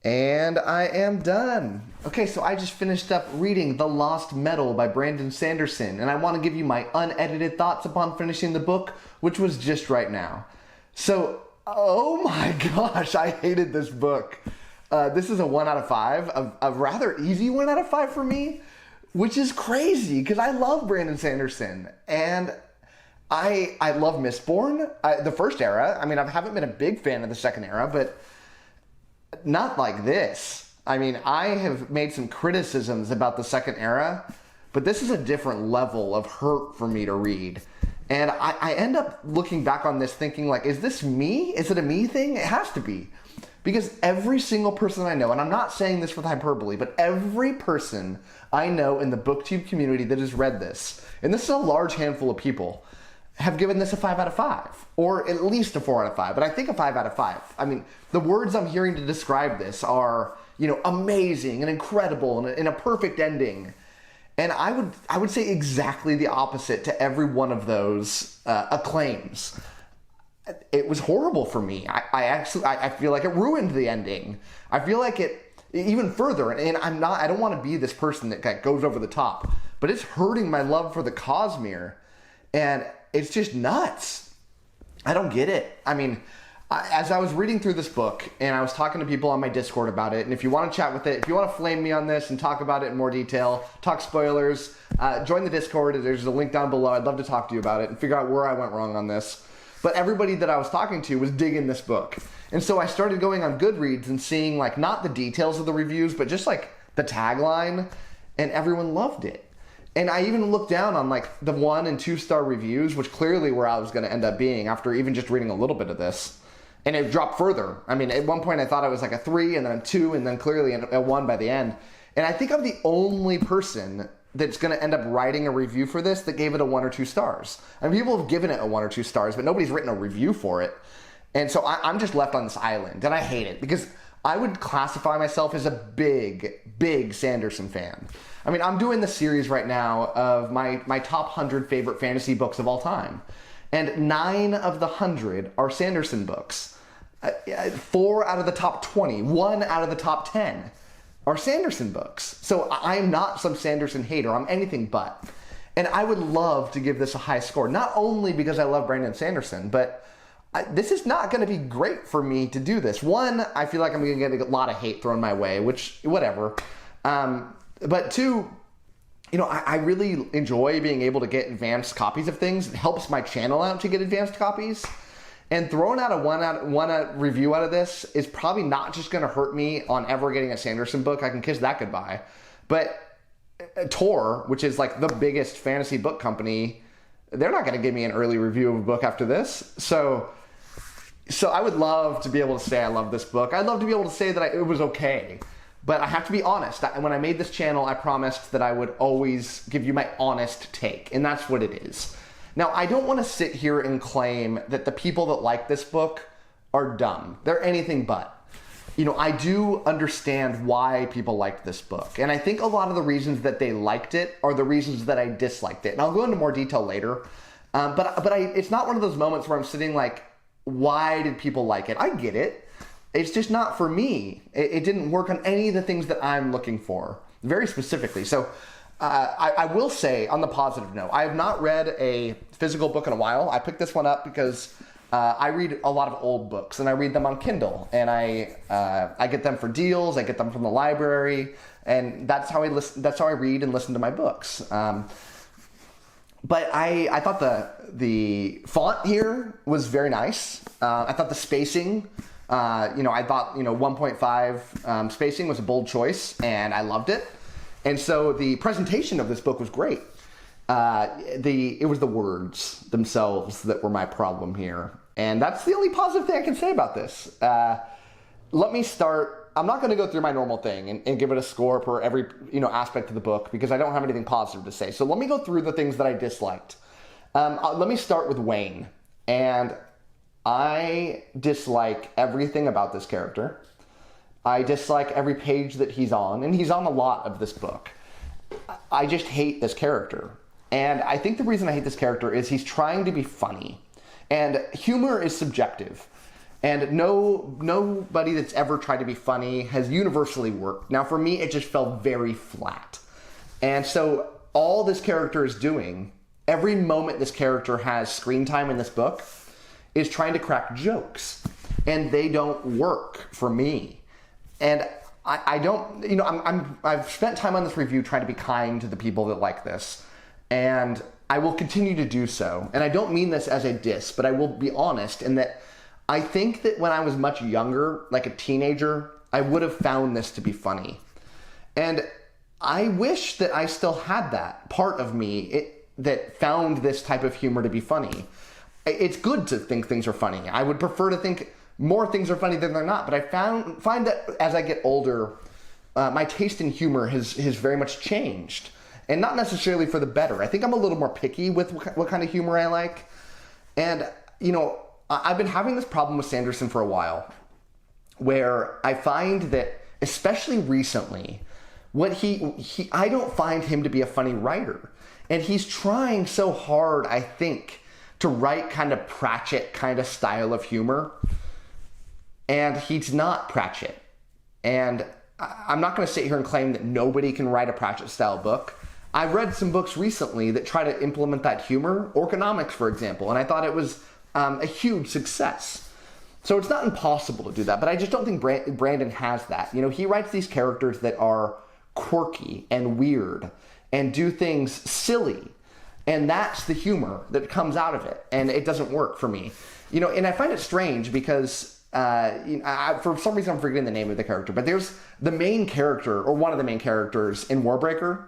And I am done. Okay, so I just finished up reading The Lost Metal by Brandon Sanderson, and I want to give you my unedited thoughts upon finishing the book, which was just right now. So, oh my gosh, I hated this book. This is a 1 out of 5, a rather easy 1 out of 5 for me, which is crazy because I love Brandon Sanderson, and I love Mistborn, the first era. I mean, I haven't been a big fan of the second era, but not like this. I mean, I have made some criticisms about the second era, but this is a different level of hurt for me to read. And I end up looking back on this thinking like, is this me? Is it a me thing? It has to be. Because every single person I know, and I'm not saying this with hyperbole, but every person I know in the booktube community that has read this, and this is a large handful of people, have given this a 5 out of 5, or at least a 4 out of 5, but I think a 5 out of 5. I mean, the words I'm hearing to describe this are, amazing and incredible and a perfect ending. And I would say exactly the opposite to every one of those acclaims. It was horrible for me. I feel like it ruined the ending. I feel like it even further, and I don't want to be this person that goes over the top, but it's hurting my love for the cosmere, and it's just nuts. I don't get it. I mean, as I was reading through this book, and I was talking to people on my Discord about it, and if you want to chat with it, if you want to flame me on this and talk about it in more detail, talk spoilers, join the Discord. There's a link down below. I'd love to talk to you about it and figure out where I went wrong on this. But everybody that I was talking to was digging this book. And so I started going on Goodreads and seeing, like, not the details of the reviews, but just, like, the tagline, and everyone loved it. And I even looked down on, like, the 1 and 2 star reviews, which clearly where I was going to end up being after even just reading a little bit of this. And it dropped further. I mean, at one point I thought I was like a 3, and then a 2, and then clearly a 1 by the end. And I think I'm the only person that's going to end up writing a review for this that gave it a 1 or 2 stars. I mean, people have given it a 1 or 2 stars, but nobody's written a review for it. And so I'm just left on this island, and I hate it because I would classify myself as a big Sanderson fan. I mean, I'm doing the series right now of my top 100 favorite fantasy books of all time. And 9 of the 100 are Sanderson books. 4 out of the top 20, 1 out of the top 10 are Sanderson books. So I'm not some Sanderson hater. I'm anything but. And I would love to give this a high score, not only because I love Brandon Sanderson, but this is not going to be great for me to do this. 1, I feel like I'm going to get a lot of hate thrown my way, which, whatever. But 2, I really enjoy being able to get advanced copies of things. It helps my channel out to get advanced copies. And throwing out a 1 review out of this is probably not just going to hurt me on ever getting a Sanderson book. I can kiss that goodbye. But Tor, which is like the biggest fantasy book company, they're not going to give me an early review of a book after this. So I would love to be able to say I love this book. I'd love to be able to say that it was okay. But I have to be honest. When I made this channel, I promised that I would always give you my honest take. And that's what it is. Now, I don't want to sit here and claim that the people that like this book are dumb. They're anything but. I do understand why people liked this book. And I think a lot of the reasons that they liked it are the reasons that I disliked it. And I'll go into more detail later. But it's not one of those moments where I'm sitting like, why did people like it? I get it. It's just not for me. It didn't work on any of the things that I'm looking for, very specifically. So I will say, on the positive note, I have not read a physical book in a while. I picked this one up because I read a lot of old books, and I read them on Kindle, and I get them for deals. I get them from the library, and that's how I read and listen to my books. But I thought the font here was very nice. I thought the spacing, I thought 1.5 spacing was a bold choice, and I loved it. And so the presentation of this book was great. It was the words themselves that were my problem here. And that's the only positive thing I can say about this. Let me start. I'm not going to go through my normal thing and give it a score per every aspect of the book because I don't have anything positive to say. So let me go through the things that I disliked. Let me start with Wayne. And I dislike everything about this character. I dislike every page that he's on, and he's on a lot of this book. I just hate this character. And I think the reason I hate this character is he's trying to be funny. And humor is subjective. And nobody that's ever tried to be funny has universally worked. Now, for me, it just felt very flat. And so all this character is doing, every moment this character has screen time in this book, is trying to crack jokes. And they don't work for me. And I don't, I've spent time on this review trying to be kind to the people that like this. And I will continue to do so. And I don't mean this as a diss, but I will be honest in that I think that when I was much younger, like a teenager, I would have found this to be funny. And I wish that I still had that part of me that found this type of humor to be funny. It's good to think things are funny. I would prefer to think more things are funny than they're not. But I find that as I get older, my taste in humor has very much changed. And not necessarily for the better. I think I'm a little more picky with what kind of humor I like. And, I've been having this problem with Sanderson for a while, where I find that, especially recently, I don't find him to be a funny writer. And he's trying so hard, I think, to write kind of Pratchett kind of style of humor. And he's not Pratchett. And I'm not going to sit here and claim that nobody can write a Pratchett style book. I've read some books recently that try to implement that humor, Orconomics, for example, and I thought it was a huge success. So it's not impossible to do that, but I just don't think Brandon has that. He writes these characters that are quirky and weird and do things silly, and that's the humor that comes out of it, and it doesn't work for me. And I find it strange because for some reason I'm forgetting the name of the character, but there's the main character, or one of the main characters in Warbreaker,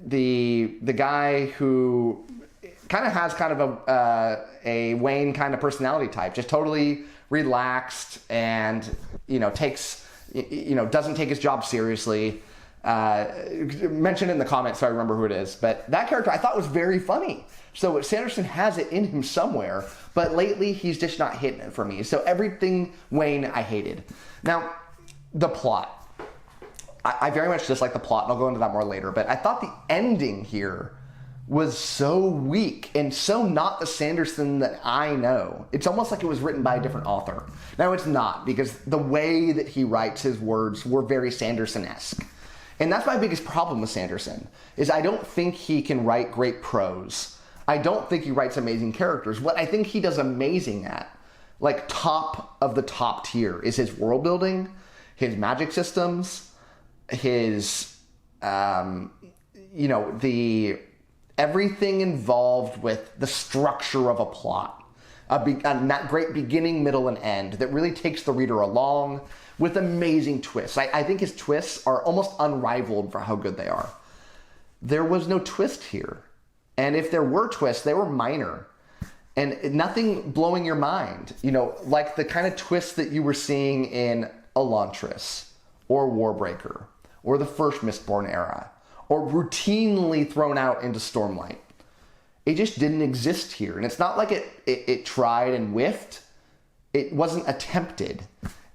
the guy who kind of has kind of a Wayne kind of personality type, just totally relaxed and doesn't take his job seriously. Mention it in the comments so I remember who it is. But that character I thought was very funny. So Sanderson has it in him somewhere, but lately he's just not hitting it for me. So everything Wayne I hated. Now, the plot. I very much dislike the plot, and I'll go into that more later, but I thought the ending here was so weak and so not the Sanderson that I know. It's almost like it was written by a different author. Now, it's not, because the way that he writes his words were very Sanderson-esque. And that's my biggest problem with Sanderson, is I don't think he can write great prose. I don't think he writes amazing characters. What I think he does amazing at, like top of the top tier, is his world building, his magic systems, his, everything involved with the structure of a plot. That great beginning, middle, and end that really takes the reader along with amazing twists. I think his twists are almost unrivaled for how good they are. There was no twist here. And if there were twists, they were minor. And nothing blowing your mind. Like the kind of twists that you were seeing in Elantris, or Warbreaker, or the first Mistborn era, or routinely thrown out into Stormlight. It just didn't exist here. And it's not like it tried and whiffed. It wasn't attempted.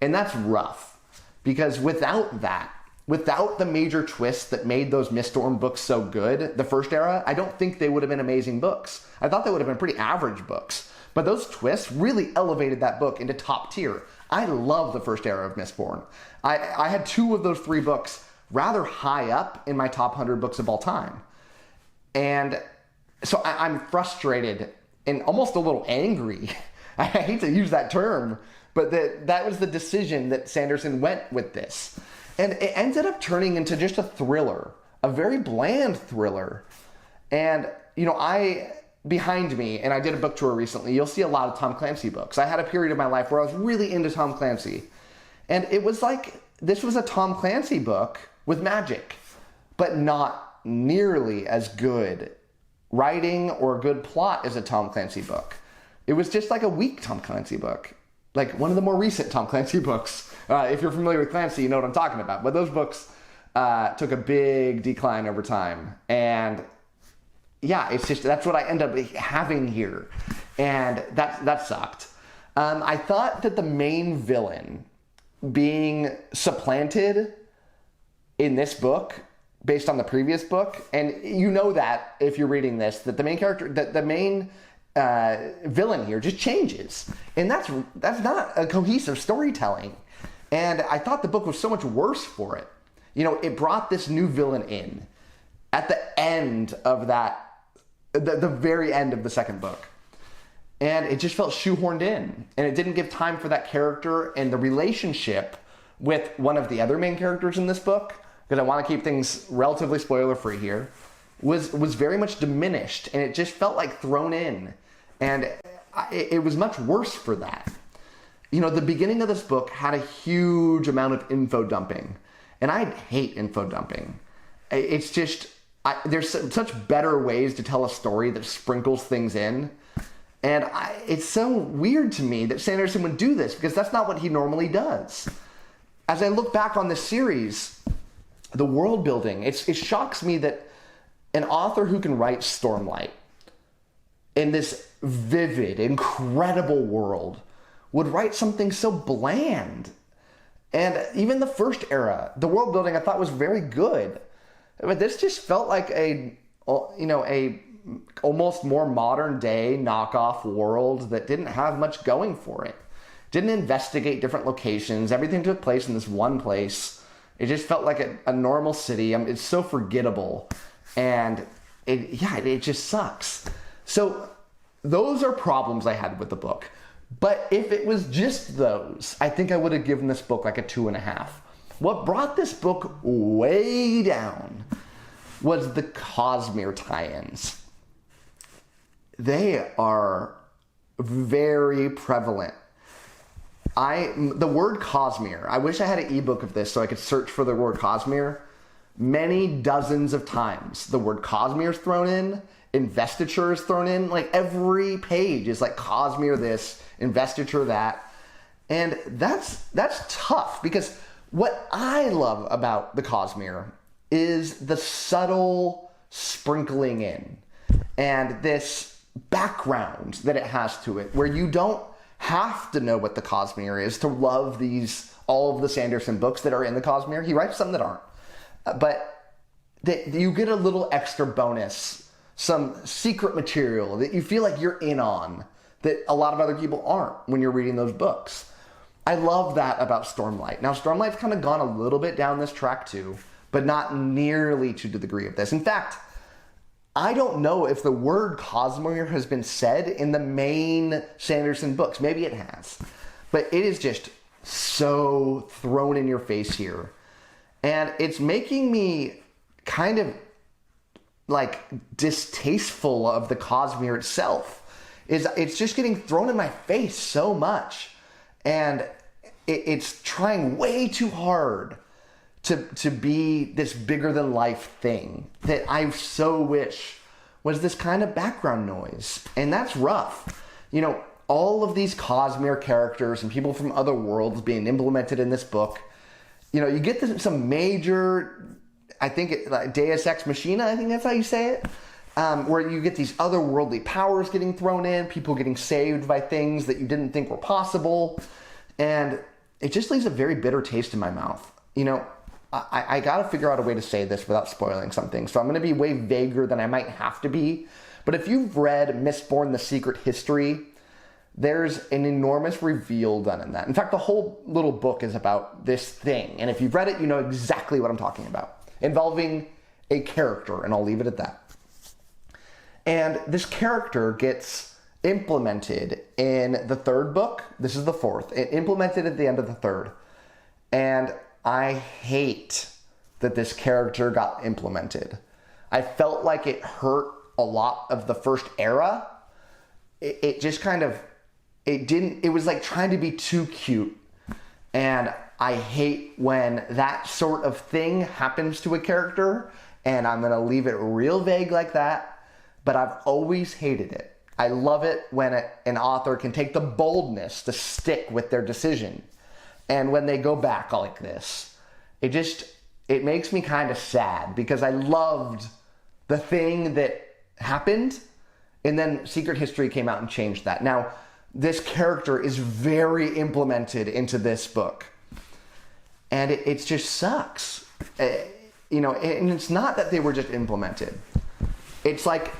And that's rough. Because without the major twists that made those Mistborn books so good, the first era, I don't think they would have been amazing books. I thought they would have been pretty average books. But those twists really elevated that book into top tier. I love the first era of Mistborn. I had 2 of those 3 books rather high up in my top 100 books of all time. And so I'm frustrated and almost a little angry. I hate to use that term, but that was the decision that Sanderson went with this. And it ended up turning into just a thriller, a very bland thriller. And, behind me, and I did a book tour recently, you'll see a lot of Tom Clancy books. I had a period of my life where I was really into Tom Clancy. And it was like, this was a Tom Clancy book with magic, but not nearly as good writing or good plot as a Tom Clancy book. It was just like a weak Tom Clancy book. Like one of the more recent Tom Clancy books. If you're familiar with Clancy, you know what I'm talking about. But those books took a big decline over time. And yeah, it's just, that's what I end up having here. And that sucked. I thought that the main villain being supplanted in this book based on the previous book, and you know that if you're reading this, that the main character, that the main villain here just changes. And that's not a cohesive storytelling. And I thought the book was so much worse for it. You know, it brought this new villain in at the end of the very end of the second book. And it just felt shoehorned in. And it didn't give time for that character, and the relationship with one of the other main characters in this book, because I want to keep things relatively spoiler-free here, was very much diminished, and it just felt like thrown in. And it was much worse for that. You know, the beginning of this book had a huge amount of info dumping. And I hate info dumping. It's just, there's such better ways to tell a story that sprinkles things in. And it's so weird to me that Sanderson would do this, because that's not what he normally does. As I look back on this series, the world building, it shocks me that an author who can write Stormlight in this vivid, incredible world would write something so bland. And even the first era, the world building I thought was very good. But this just felt like a almost more modern day knockoff world that didn't have much going for it. Didn't investigate different locations. Everything took place in this one place. It just felt like a normal city. It's so forgettable. And it just sucks. So those are problems I had with the book. But if it was just those, I think I would have given this book like a 2.5. What brought this book way down was the cosmere tie-ins. They are very prevalent. The word cosmere, I wish I had an ebook of this so I could search for the word cosmere. Many dozens of times the word cosmere is thrown in, investiture is thrown in. Like every page is like cosmere this, investiture that. And that's tough, because what I love about the cosmere is the subtle sprinkling in and this background that it has to it, where you don't have to know what the cosmere is to love all of the Sanderson books that are in the cosmere. He writes some that aren't, but you get a little extra bonus, some secret material that you feel like you're in on that a lot of other people aren't when you're reading those books. I love that about Stormlight. Now, Stormlight's kind of gone a little bit down this track too, but not nearly to the degree of this. In fact, I don't know if the word cosmere has been said in the main Sanderson books. Maybe it has. But it is just so thrown in your face here. And it's making me kind of like distasteful of the cosmere itself. It's just getting thrown in my face so much. And it's trying way too hard to be this bigger than life thing that I so wish was this kind of background noise. And that's rough. You know, all of these cosmere characters and people from other worlds being implemented in this book, you know, you get some major, I think, like Deus Ex Machina, I think that's how you say it, where you get these otherworldly powers getting thrown in, people getting saved by things that you didn't think were possible. And it just leaves a very bitter taste in my mouth. You know, I got to figure out a way to say this without spoiling something. So I'm going to be way vaguer than I might have to be. But if you've read Mistborn, The Secret History, there's an enormous reveal done in that. In fact, the whole little book is about this thing. And if you've read it, you know exactly what I'm talking about. Involving a character, and I'll leave it at that. And this character gets implemented in the third book. This is the fourth. It implemented at the end of the third. And I hate that this character got implemented. I felt like it hurt a lot of the first era. It just kind of, it was like trying to be too cute. And I hate when that sort of thing happens to a character, and I'm going to leave it real vague like that, but I've always hated it. I love it when an author can take the boldness to stick with their decision. And when they go back like this, it makes me kind of sad, because I loved the thing that happened, and then Secret History came out and changed that. Now, this character is very implemented into this book, and it just sucks. You know, and it's not that they were just implemented. It's like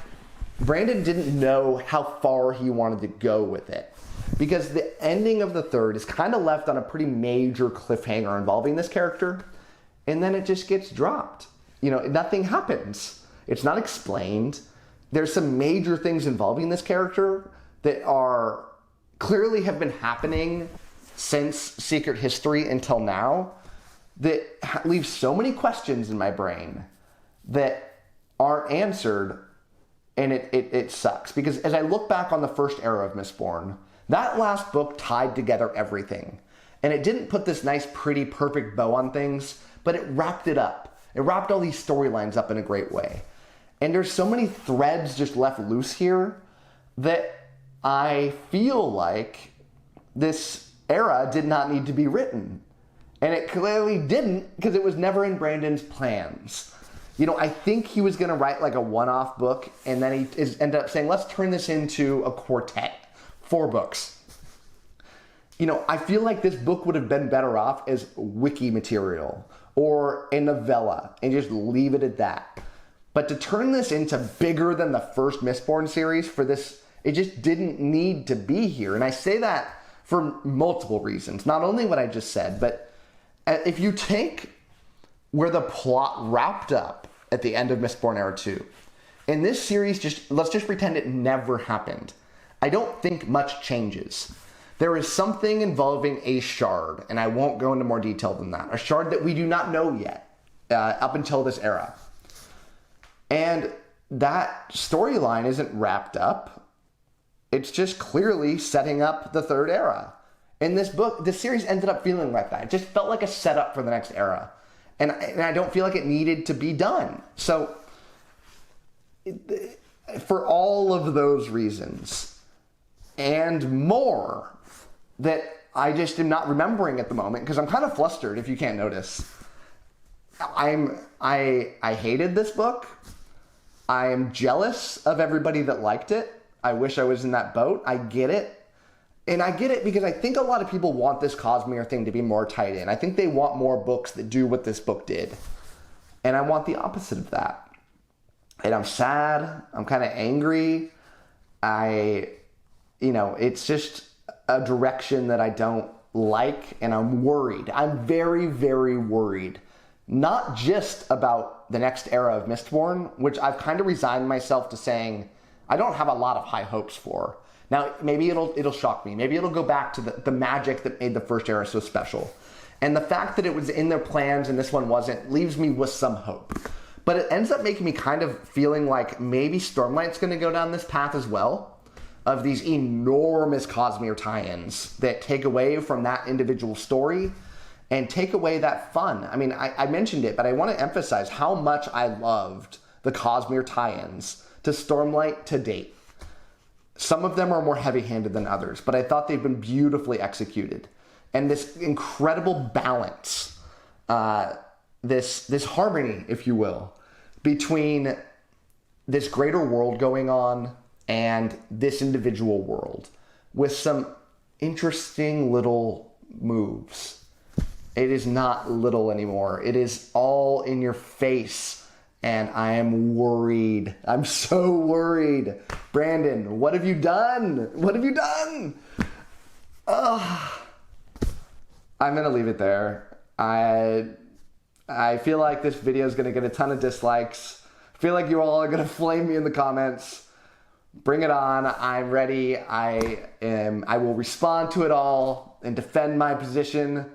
Brandon didn't know how far he wanted to go with it, because the ending of the third is kind of left on a pretty major cliffhanger involving this character, and then it just gets dropped. You know, nothing happens. It's not explained. There's some major things involving this character that are clearly have been happening since Secret History until now that leaves so many questions in my brain that aren't answered. And it sucks, because as I look back on the first era of Mistborn, that last book tied together everything. And it didn't put this nice, pretty, perfect bow on things, but it wrapped it up. It wrapped all these storylines up in a great way. And there's so many threads just left loose here that I feel like this era did not need to be written. And it clearly didn't, because it was never in Brandon's plans. You know, I think he was going to write like a one-off book, and then he ended up saying, let's turn this into a quartet, 4 books. You know, I feel like this book would have been better off as wiki material or a novella and just leave it at that. But to turn this into bigger than the first Mistborn series for this, it just didn't need to be here. And I say that for multiple reasons. Not only what I just said, but if you take where the plot wrapped up at the end of Mistborn Era 2, in this series, let's just pretend it never happened. I don't think much changes. There is something involving a shard, and I won't go into more detail than that. A shard that we do not know yet, up until this era. And that storyline isn't wrapped up. It's just clearly setting up the third era. In this book, this series ended up feeling like that. It just felt like a setup for the next era. And I don't feel like it needed to be done. So, for all of those reasons, and more, that I just am not remembering at the moment, because I'm kind of flustered, if you can't notice. I hated this book. I am jealous of everybody that liked it. I wish I was in that boat. I get it. And I get it because I think a lot of people want this cosmere thing to be more tied in. I think they want more books that do what this book did. And I want the opposite of that. And I'm sad. I'm kind of angry. It's just a direction that I don't like, and I'm worried. I'm very, very worried. Not just about the next era of Mistborn, which I've kind of resigned myself to saying I don't have a lot of high hopes for. Now, maybe it'll shock me. Maybe it'll go back to the magic that made the first era so special. And the fact that it was in their plans and this one wasn't leaves me with some hope. But it ends up making me kind of feeling like maybe Stormlight's going to go down this path as well, of these enormous cosmere tie-ins that take away from that individual story and take away that fun. I mean, I mentioned it, but I want to emphasize how much I loved the cosmere tie-ins to Stormlight to date. Some of them are more heavy-handed than others, but I thought they've been beautifully executed. And this incredible balance, this harmony, if you will, between this greater world going on and this individual world, with some interesting little moves. It is not little anymore. It is all in your face. And I am worried. I'm so worried. Brandon, what have you done? What have you done? Ugh. I'm going to leave it there. I feel like this video is going to get a ton of dislikes. I feel like you all are going to flame me in the comments. Bring it on. I'm ready. I will respond to it all and defend my position.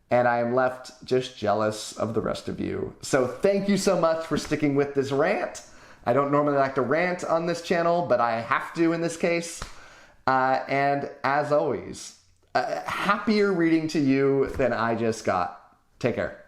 And I am left just jealous of the rest of you. So thank you so much for sticking with this rant. I don't normally like to rant on this channel, but I have to in this case. And as always, happier reading to you than I just got. Take care.